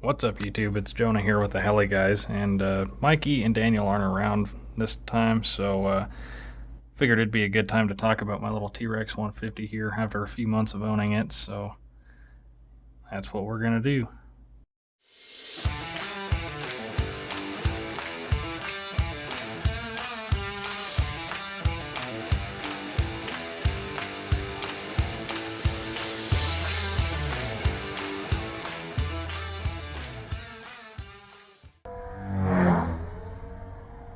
What's up, YouTube? It's Jonah here with the Heli guys, and Mikey and Daniel aren't around this time, so figured it'd be a good time to talk about my little T-Rex 150 here after a few months of owning it. So that's what we're gonna do.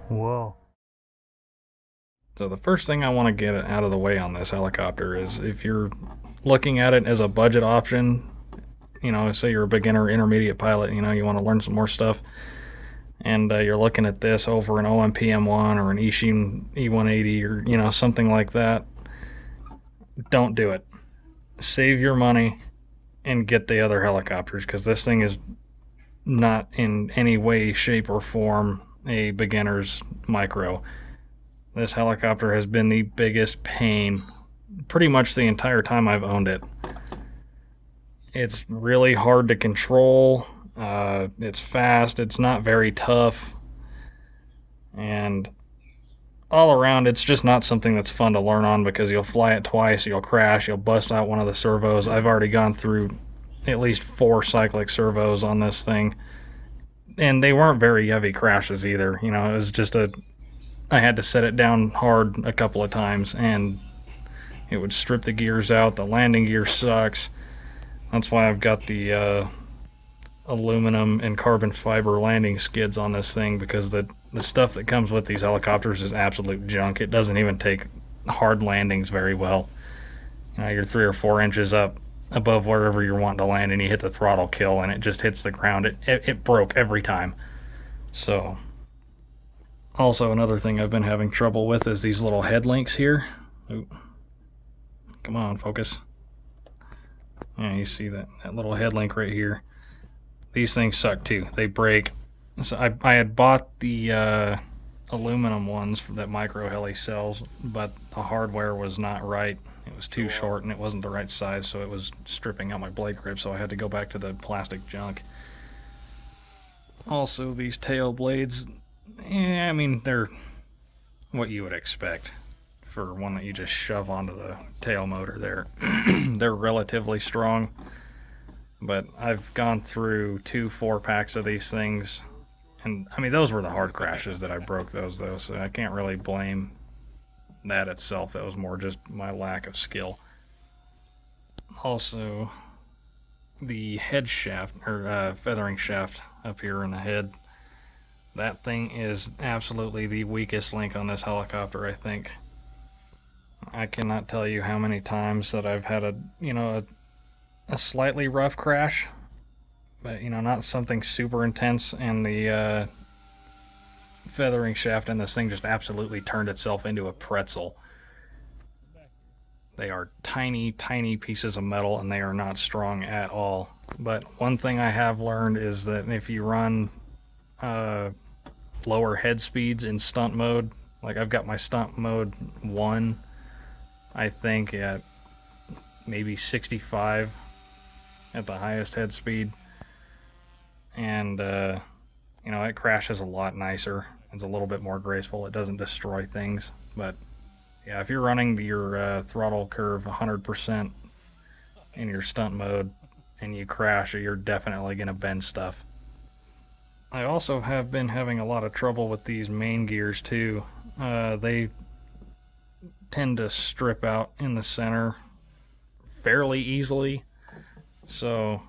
Whoa. So the first thing I want to get out of the way on this helicopter is if you're looking at it as a budget option, say you're a beginner, intermediate pilot, you want to learn some more stuff, and you're looking at this over an OMP-M1 or an Ishin E180 or something like that, don't do it. Save your money and get the other helicopters, because this thing is not in any way, shape, or form a beginner's micro. This helicopter has been the biggest pain pretty much the entire time I've owned it. It's really hard to control. It's fast. It's not very tough. And all around, it's just not something that's fun to learn on, because you'll fly it twice, you'll crash, you'll bust out one of the servos. I've already gone through at least 4 cyclic servos on this thing, and they weren't very heavy crashes either. It was just I had to set it down hard a couple of times, and it would strip the gears out. The landing gear sucks. That's why I've got the aluminum and carbon fiber landing skids on this thing, because the stuff that comes with these helicopters is absolute junk. It doesn't even take hard landings very well. You're 3 or 4 inches up above wherever you're wanting to land, and you hit the throttle kill, and it just hits the ground. It broke every time. So, also another thing I've been having trouble with is these little head links here. Ooh. Come on, focus. Yeah, you see that little head link right here. These things suck too. They break. So I had bought the aluminum ones that Micro Heli sells, but the hardware was not right. It was too short and it wasn't the right size, so it was stripping out my blade grip, so I had to go back to the plastic junk. Also, these tail blades, I mean, they're what you would expect for one that you just shove onto the tail motor there. They're relatively strong, but I've gone through 2 4-packs of these things, and I mean, those were the hard crashes that I broke those, though, so I can't really blame that itself. That was more just my lack of skill. Also, the head shaft, or feathering shaft up here in the head, that thing is absolutely the weakest link on this helicopter, I think. I cannot tell you how many times that I've had a slightly rough crash, but not something super intense, and the feathering shaft in this thing just absolutely turned itself into a pretzel. They are tiny, tiny pieces of metal, and they are not strong at all. But one thing I have learned is that if you run lower head speeds in stunt mode, like I've got my stunt mode 1, I think, at maybe 65 at the highest head speed, and it crashes a lot nicer. It's a little bit more graceful. It doesn't destroy things. But yeah, if you're running your throttle curve 100% in your stunt mode and you crash, you're definitely going to bend stuff. I also have been having a lot of trouble with these main gears too. They tend to strip out in the center fairly easily, so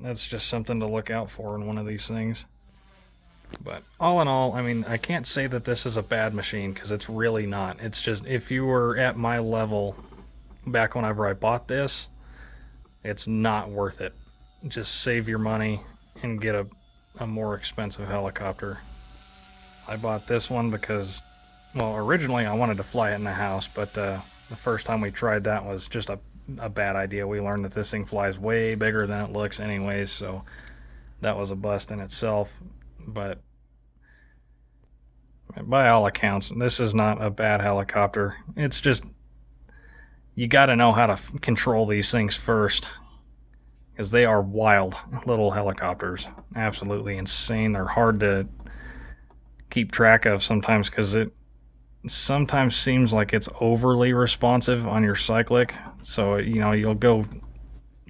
that's just something to look out for in one of these things. But all in all, I mean, I can't say that this is a bad machine, because it's really not. It's just, if you were at my level back whenever I bought this, it's not worth it. Just save your money and get a more expensive helicopter. I bought this one because, well, originally I wanted to fly it in the house, but the first time we tried that was just a bad idea. We learned that this thing flies way bigger than it looks anyways, so that was a bust in itself. But by all accounts, this is not a bad helicopter. It's just, you got to know how to control these things first. because they are wild little helicopters. Absolutely insane. They're hard to keep track of sometimes because it sometimes seems like it's overly responsive on your cyclic. So, you'll go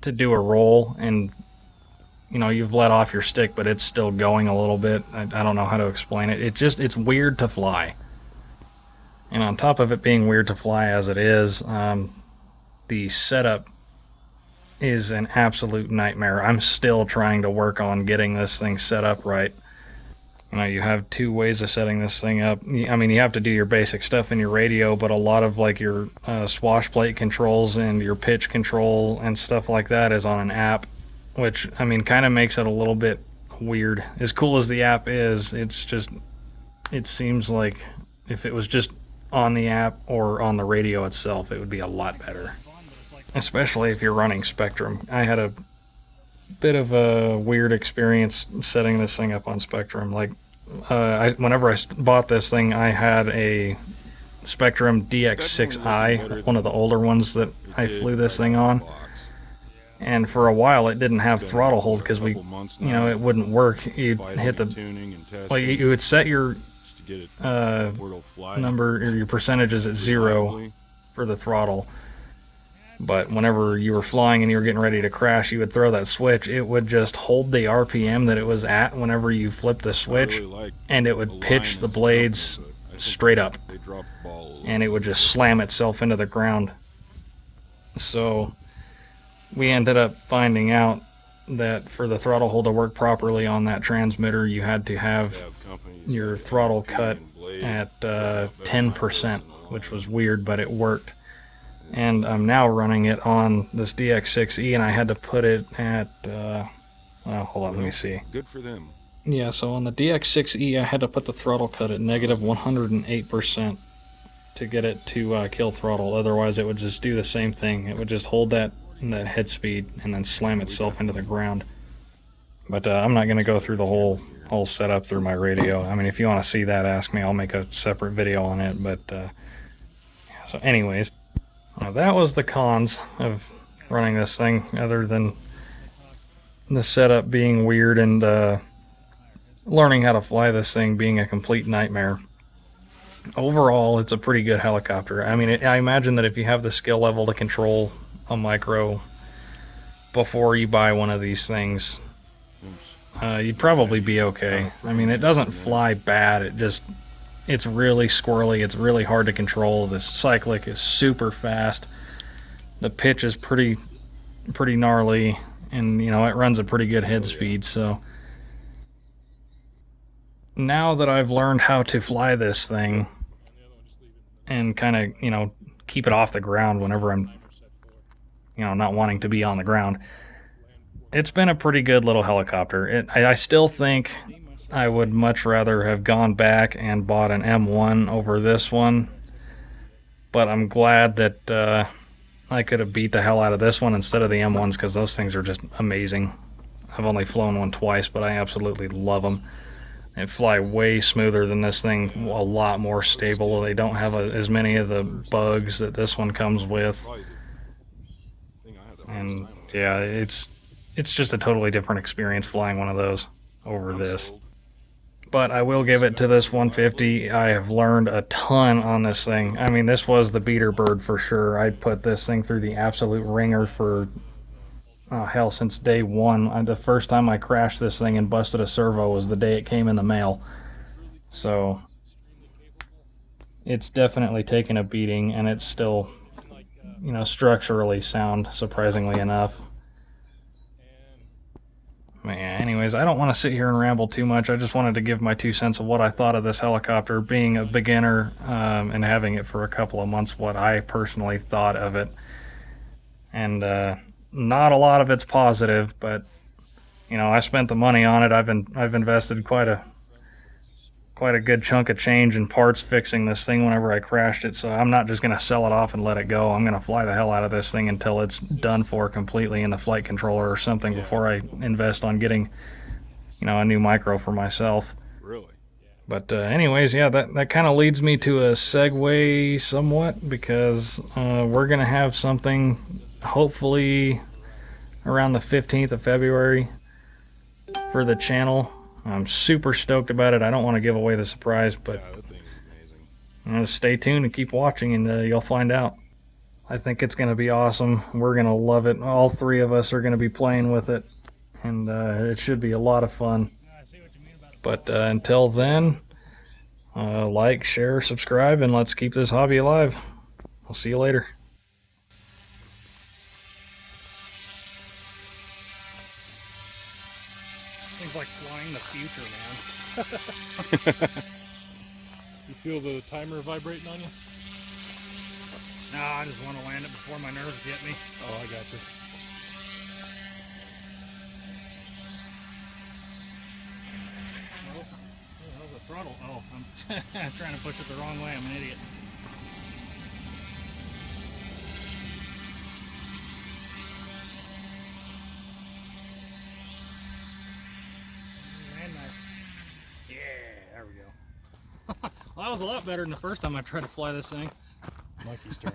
to do a roll and, you've let off your stick, but it's still going a little bit. I don't know how to explain it. It's weird to fly. And on top of it being weird to fly as it is, the setup is an absolute nightmare. I'm still trying to work on getting this thing set up right. You have two ways of setting this thing up. I mean, you have to do your basic stuff in your radio, but a lot of like your swash plate controls and your pitch control and stuff like that is on an app, which, I mean, kind of makes it a little bit weird. As cool as the app is, it seems like if it was just on the app or on the radio itself, it would be a lot better. Especially if you're running Spectrum. I had a bit of a weird experience setting this thing up on Spectrum. Like, whenever I bought this thing, I had a Spectrum DX6i, one of the older ones that I flew this thing on. And for a while, it didn't have throttle hold because it wouldn't work. You'd hit you would set your number or your percentages at 0 for the throttle. But whenever you were flying and you were getting ready to crash, you would throw that switch. It would just hold the RPM that it was at whenever you flipped the switch, and it would pitch the blades straight up. And it would just slam itself into the ground. So we ended up finding out that for the throttle hold to work properly on that transmitter, you had to have your throttle cut at 10%, which was weird, but it worked. And I'm now running it on this DX6E, and I had to put it at, hold on, let me see. Good for them. Yeah, so on the DX6E, I had to put the throttle cut at negative 108% to get it to kill throttle. Otherwise, it would just do the same thing. It would just hold that head speed and then slam itself into the ground. But I'm not going to go through the whole setup through my radio. I mean, if you want to see that, ask me. I'll make a separate video on it. But so anyways. That was the cons of running this thing, other than the setup being weird and learning how to fly this thing being a complete nightmare. Overall, it's a pretty good helicopter. I mean, I imagine that if you have the skill level to control a micro before you buy one of these things, you'd probably be okay. I mean, it doesn't fly bad, it's really squirrely, it's really hard to control. This cyclic is super fast. The pitch is pretty gnarly, and it runs a pretty good head speed. So now that I've learned how to fly this thing and kind of, keep it off the ground whenever I'm, not wanting to be on the ground, it's been a pretty good little helicopter. I still think I would much rather have gone back and bought an M1 over this one, but I'm glad that I could have beat the hell out of this one instead of the M1s, because those things are just amazing. I've only flown one twice, but I absolutely love them. They fly way smoother than this thing, a lot more stable. They don't have as many of the bugs that this one comes with. And yeah, it's just a totally different experience flying one of those over this. But I will give it to this 150. I have learned a ton on this thing. I mean, this was the beater bird for sure. I put this thing through the absolute ringer for, hell, since day one. The first time I crashed this thing and busted a servo was the day it came in the mail. So it's definitely taken a beating, and it's still, structurally sound, surprisingly enough. Yeah, anyways, I don't want to sit here and ramble too much. I just wanted to give my 2 cents of what I thought of this helicopter, being a beginner and having it for a couple of months, what I personally thought of it. And not a lot of it's positive, but I spent the money on it. I've invested quite a good chunk of change in parts fixing this thing whenever I crashed it, so I'm not just going to sell it off and let it go. I'm going to fly the hell out of this thing until it's done for completely in the flight controller or something before I invest on getting, a new micro for myself. Really? But anyways, yeah, that kind of leads me to a segue somewhat, because we're going to have something hopefully around the 15th of February for the channel. I'm super stoked about it. I don't want to give away the surprise, but Yeah, that thing is amazing. stay tuned and keep watching, and you'll find out. I think it's going to be awesome. We're going to love it. All three of us are going to be playing with it, and it should be a lot of fun. But until then, like, share, subscribe, and let's keep this hobby alive. I'll see you later. Things like flying the future, man. You feel the timer vibrating on you? Nah, I just want to land it before my nerves get me. Oh, I got you. How's the throttle? Oh, I'm trying to push it the wrong way. I'm an idiot. Land nice. Yeah, there we go. Well, that was a lot better than the first time I tried to fly this thing. Mikey's turn.